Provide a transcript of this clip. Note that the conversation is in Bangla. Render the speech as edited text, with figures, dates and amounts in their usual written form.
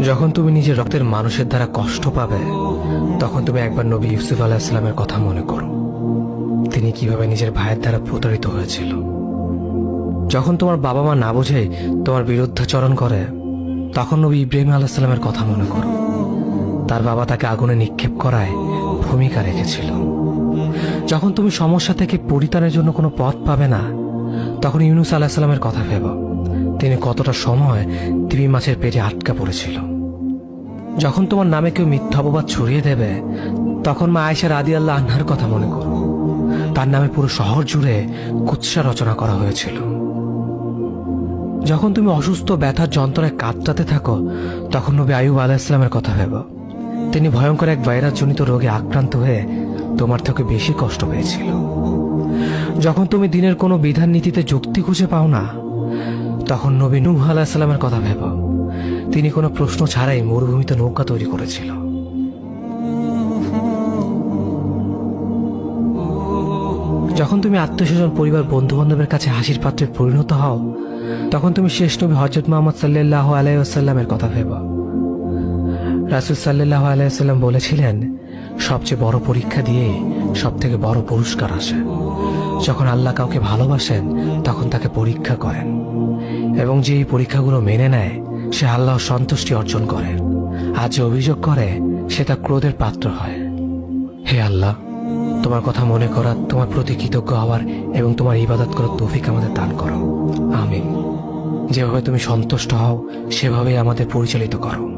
যখন তুমি নিজের রক্তের মানুষের দ্বারা কষ্ট পাবে, তখন তুমি একবার নবী ইউসুফ আলাইহিস সালামের কথা মনে করো। তিনি কিভাবে নিজের ভাইয়ের দ্বারা প্রতারিত হয়েছিল। যখন তোমার বাবা মা না বুঝেই তোমার বিরুদ্ধাচরণ করে, তখন নবী ইব্রাহিম আলাইহিস সালামের কথা মনে করো। তার বাবা তাকে আগুনে নিক্ষেপ করায় ভূমিকা রেখেছিল। যখন তুমি সমস্যা থেকে পরিত্রাণের জন্য কোনো পথ পাবে না, তখন ইউনুস আলাইহিস সালামের কথা ভেবো। তিনি কতটা সময় তিমি মাছের পেটে আটকা পড়েছিল। যখন তোমার নামে কেউ মিথ্যা অপবাদ ছড়িয়ে দেবে, তখন মা আয়েশা রাদিয়াল্লাহু আনহার কথা মনে করো। তার নামে পুরো শহর জুড়ে কুৎসা রচনা করা হয়েছিল। যখন তুমি অসুস্থ ব্যথার যন্ত্রণায় কাতরাতে থাকো, তখন নবী আইয়ুব আলাইহিস সালামের কথা ভেবো। তিনি ভয়ঙ্কর এক ভাইরাসজনিত রোগে আক্রান্ত হয়ে তোমার থেকে বেশি কষ্ট পেয়েছিল। যখন তুমি দিনের কোনো বিধান নীতিতে যুক্তি খুঁজে পাও না, তখন নবী নূহ আলাইহিস সালামের কথা ভেবো। তিনি কোনো প্রশ্ন ছাড়াই মরুভূমিতে নৌকা তৈরি করেছিল। যখন তুমি আত্মীয়স্বজন, পরিবার, বন্ধু বান্ধবের কাছে হাসির পাত্রে পরিণত হও, তখন তুমি শেষ নবী হযরত মুহাম্মদ সাল্লাল্লাহু আলাইহি ওয়াসাল্লামের কথা ভেবো। রাসূল সাল্লাল্লাহু আলাইহি ওয়াসাল্লাম বলেছিলেন, সবচেয়ে বড় পরীক্ষা দিয়ে সবথেকে বড় পুরস্কার আসে। যখন আল্লাহ কাউকে ভালোবাসেন, তখন তাকে পরীক্ষা করেন, এবং যে এই পরীক্ষাগুলো মেনে নেয়, সে আল্লাহর সন্তুষ্টি অর্জন করে। আর যে অভিযোগ করে, সে তার ক্রোধের পাত্র হয়। হে আল্লাহ, তোমার কথা মনে করা, তোমার প্রতি কৃতজ্ঞ হওয়ার এবং তোমার ইবাদত করার তৌফিক আমাদের দান করো। আমিন। যেভাবে তুমি সন্তুষ্ট হও, সেভাবেই আমাদের পরিচালিত করো।